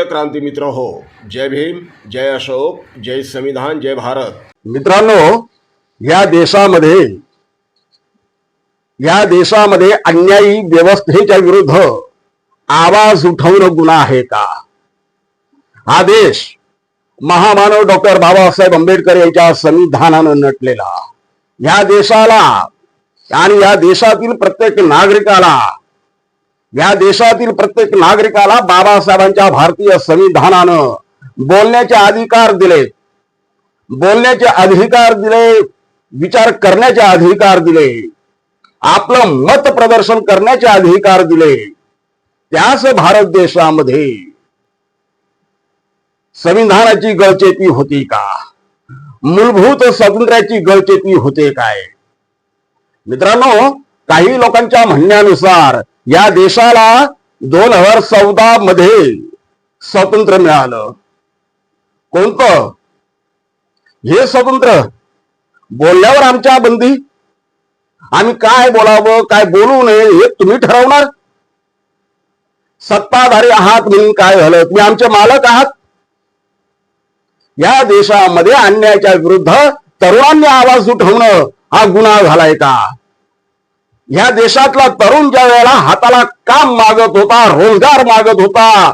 प्रिय क्रांती मित्र हो, जय भीम, जय अशोक, जय संविधान, जय भारत. मित्रांनो, या देशामध्ये अन्यायी व्यवस्थेच्या विरुद्ध आवाज उठवणं गुन्हा आहे का? हा देश महामानव डॉक्टर बाबासाहेब आंबेडकर यांच्या संविधानानं नटलेला, या देशाला आणि या देशातील प्रत्येक नागरिकाला बाबासाहेबांच्या भारतीय संविधानानं बोलण्याचे अधिकार दिले, विचार करण्याचे अधिकार दिले, आपलं मत प्रदर्शन करण्याचे अधिकार दिले. त्याच भारत देशामध्ये संविधानाची गळचेपी होती का? मूलभूत स्वातंत्र्याची गळचेपी होते काय? मित्रांनो, काही लोकांच्या म्हणण्यानुसार या देशाला 2014 मध्ये स्वातंत्र्य मिळालं. कोणतं हे स्वातंत्र्य? बोलल्यावर आमच्या बंदी, आम्ही काय बोलावं काय बोलू नये हे तुम्ही ठरवणार. सत्ताधारी आहात म्हणून काय झालं? तुम्ही आमचे मालक आहात. या देशामध्ये अन्यायाच्या विरुद्ध तरुणांनी आवाज उठवणं हा गुन्हा झालाय का? या देशातला तरुण ज्या वेळेला हाताला काम मागत होता, रोजगार मागत होता,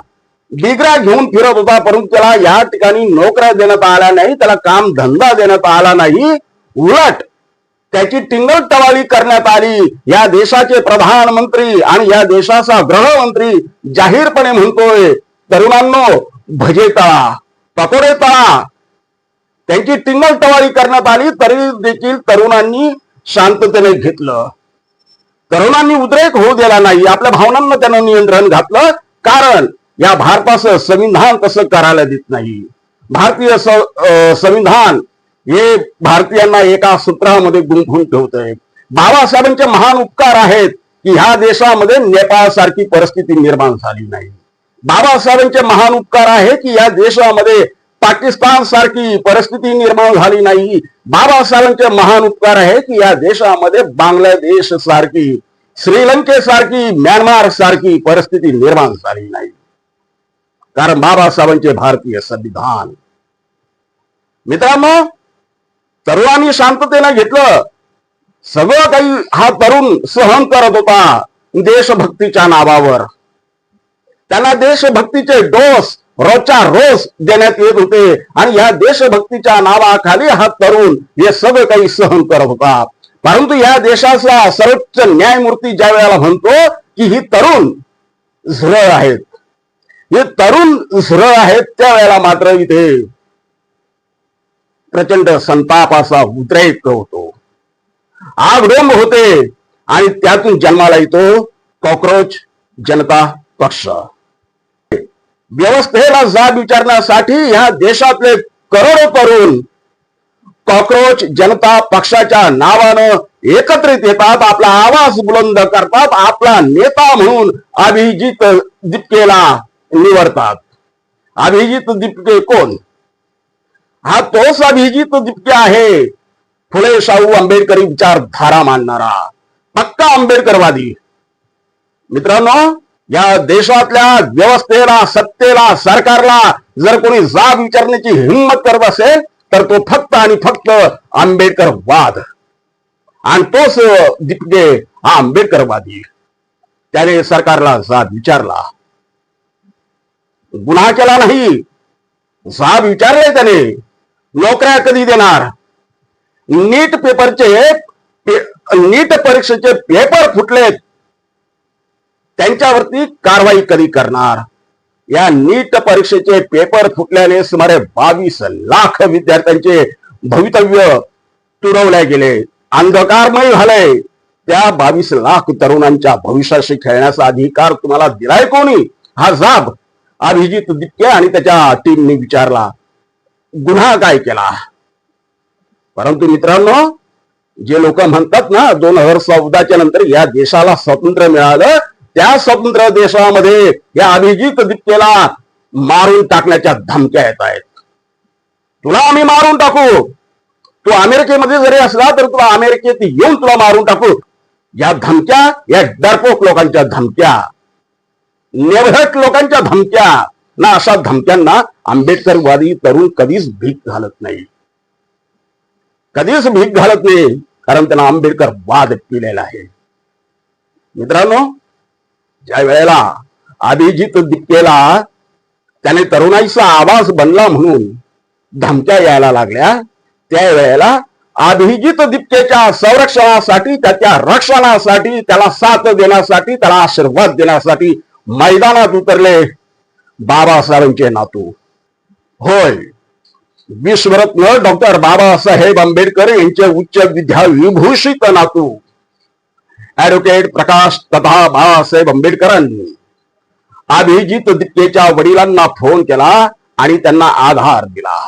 डिग्र्या घेऊन फिरत होता, परंतु त्याला या ठिकाणी नोकऱ्या देण्यात आल्या नाही, त्याला काम धंदा देण्यात आला नाही, उलट त्याची टिंगलटवाळी करण्यात आली. या देशाचे प्रधानमंत्री आणि या देशाचा गृहमंत्री जाहीरपणे म्हणतोय, तरुणांनो भजे तळा, पकोडे तळा. त्यांची टिंगलटवाळी करण्यात आली, तरी देखील तरुणांनी शांततेने घेतलं. तरुणांनी उद्रेक होऊ दिला नाही, आपल्या भावनांना त्यानं नियंत्रण घातलं. कारण या भारताचं संविधान तसं करायला देत नाही. भारतीय संविधान हे भारतीयांना एका सूत्रामध्ये गुंफून ठेवतंय. बाबासाहेबांचे महान उपकार आहेत की ह्या देशामध्ये नेपाळ सारखी परिस्थिती निर्माण झाली नाही. बाबासाहेबांचे महान उपकार आहे की या देशामध्ये पाकिस्तान सारखी परिस्थिती निर्माण झाली नाही. बाबासाहेबांचे महान उपकार आहे की या देशामध्ये बांगलादेश सारखी, श्रीलंकेसारखी, म्यानमार सारखी परिस्थिती निर्माण झाली नाही. कारण बाबासाहेबांचे भारतीय संविधान. मित्रांनो, तरुणांनी शांततेनं घेतलं. सगळं काही हा तरुण सहन करत होता देशभक्तीच्या नावावर. त्यांना देशभक्तीचे डोस रोजच्या रोज देण्यात येत होते आणि या देशभक्तीच्या नावाखाली हा तरुण हे सगळं काही सहन करत होता. परंतु या देशाचा सर्वोच्च न्यायमूर्ती ज्या वेळेला म्हणतो की ही तरुण झुरळ आहेत, हे तरुण झुरळ आहेत, त्या वेळेला मात्र इथे प्रचंड संतापाचा उद्रेक होतो, आगडोंब होते आणि त्यातून जन्माला येतो कॉक्रोच जनता पक्ष. व्यवस्थेला जाब विचारण्यासाठी या देशातले करोडो तरुण कॉक्रोच जनता पक्षाच्या नावानं एकत्रित येतात, आपला आवाज बुलंद करतात, आपला नेता म्हणून अभिजित दिपकेला निवडतात. अभिजित दिपके कोण? हा तोच अभिजित दिपके आहे, फुले शाहू आंबेडकरी विचारधारा मांडणारा, पक्का आंबेडकरवादी. मित्रांनो, या देशातल्या व्यवस्थेला, सत्तेला, सरकारला जर कोणी जाब विचारण्याची हिंमत करत असेल तर तो फक्त आणि फक्त आंबेडकरवाद. आणि तोच दिपके हा आंबेडकरवादी. त्याने सरकारला जाब विचारला, गुन्हा केला नाही, जाब विचारले त्याने. नोकऱ्या कधी देणार? नीट परीक्षेचे पेपर फुटलेत, त्यांच्यावरती कारवाई कधी करणार? या नीट परीक्षेचे पेपर फुटल्याने सुमारे 22 लाख विद्यार्थ्यांचे भवितव्य तुडवले गेले, अंधकारमय झाले. त्या 22 लाख तरुणांच्या भविष्याशी खेळण्याचा अधिकार तुम्हाला दिलाय कोणी? हा जाब अभिजित दिपके आणि त्याच्या टीमने विचारला. गुन्हा काय केला? परंतु मित्रांनो, जे लोक म्हणतात ना 2014च्या नंतर या देशाला स्वातंत्र्य मिळालं, त्या स्वतंत्र देशामध्ये या अभिजित दिपकेला मारून टाकण्याच्या धमक्या येत आहेत. तुला आम्ही मारून टाकू, तू अमेरिकेमध्ये जरी असला तर तुला अमेरिकेत येऊन तुला मारून टाकू. या धमक्या, या डरपोक लोकांच्या धमक्या, नेभट लोकांच्या धमक्या, ना अशा धमक्यांना आंबेडकरवादी तरुण कधीच भीक घालत नाही, कधीच भीक घालत नाही, कारण त्यांना आंबेडकर वाद पिलेला आहे. मित्रांनो, ज्या वेळेला अभिजित दिपकेला त्याने तरुणाईचा आवाज बनला म्हणून धमक्या यायला लागल्या, त्यावेळेला अभिजित दिपकेच्या संरक्षणासाठी, त्याच्या रक्षणासाठी, त्याला साथ देण्यासाठी, त्याला आशीर्वाद देण्यासाठी मैदानात उतरले बाबासाहेबांचे नातू. होय, विश्वरत्न डॉक्टर बाबासाहेब आंबेडकर यांचे उच्च विद्या विभूषित नातू ऍडव्होकेट प्रकाश तथा बाळासाहेब आंबेडकरांनी अभिजित दिपकेच्या वडिलांना फोन केला आणि त्यांना आधार दिला.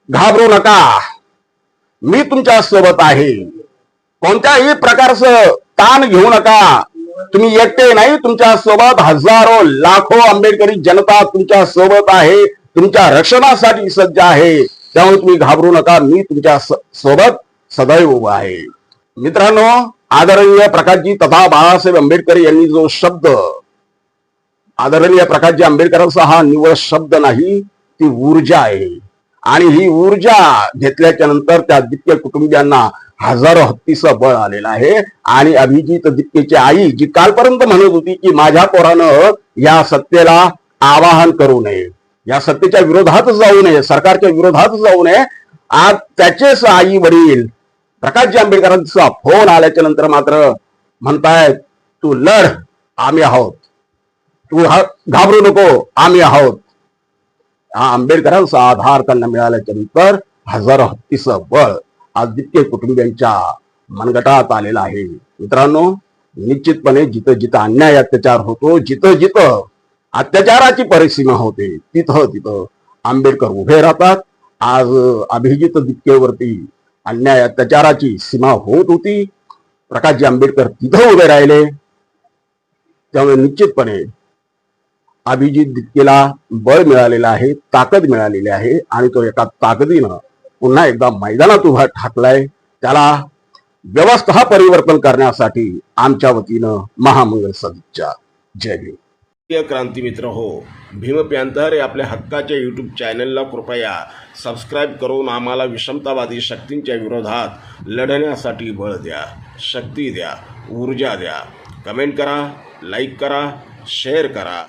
घाबरू नका, मी तुमच्या सोबत आहे, कोणत्याही प्रकारचं ताण घेऊ नका, तुम्ही एकटे नाही, तुमच्या सोबत हजारो लाखो आंबेडकरी जनता तुमच्या सोबत आहे, तुमच्या रक्षणासाठी सज्ज आहे, त्यामुळे तुम्ही घाबरू नका, मी तुमच्या सोबत सदैव उभा आहे. मित्रांनो, आदरणीय प्रकाशजी तथा बाळासाहेब आंबेडकर यांनी जो शब्द, आदरणीय प्रकाशजी आंबेडकरांचा हा निव्वळ शब्द नाही, ती ऊर्जा आहे. आणि ही ऊर्जा घेतल्याच्या नंतर त्या दिपके कुटुंबियांना हजारो हत्तीचं बळ आलेलं आहे. आणि अभिजित दिपकेची आई जी कालपर्यंत म्हणत होती की माझ्या पोरानं या सत्तेला आवाहन करू नये, या सत्तेच्या विरोधात जाऊ नये, सरकारच्या विरोधात जाऊ नये, आज त्याचेच आई वडील प्रकाशजी आंबेडकरांचा फोन आल्याच्या नंतर मात्र म्हणतायत तू लढ, आम्ही आहोत, तू घाबरू नको, आम्ही आहोत. हा आंबेडकरांचा आधार त्यांना मिळाल्याच्या नंतर हजारो हत्तीचं बळ आज दिपके कुटुंबियांच्या मनगटात आलेला आहे. मित्रांनो, निश्चितपणे जिथं जिथं अन्याय अत्याचार होतो, जिथं जिथं अत्याचाराची परिसीमा होते, तिथं तिथं आंबेडकर उभे राहतात. आज अभिजित दिपकेवरती अन्याय अत्याचाराची सीमा होत होती, प्रकाशजी आंबेडकर तिथं उभे राहिले. त्यामुळे निश्चितपणे अभिजित दिपकेला बळ मिळालेलं आहे, ताकद मिळालेली आहे आणि तो एका ताकदीनं पुन्हा एकदा मैदानात उभा ठाकलाय. त्याला व्यवस्था परिवर्तन करण्यासाठी आमच्या वतीनं महामंगळ सदिच्छा. जय भीम. क्रांती मित्र हो, भीम पॅंथर हे आपल्या हक्काच्या यूट्यूब चॅनलला कृपया सबस्क्राईब करून आम्हाला विषमतावादी शक्तींच्या विरोधात लढण्यासाठी बळ द्या, शक्ती द्या, ऊर्जा द्या. कमेंट करा, लाईक करा, शेअर करा.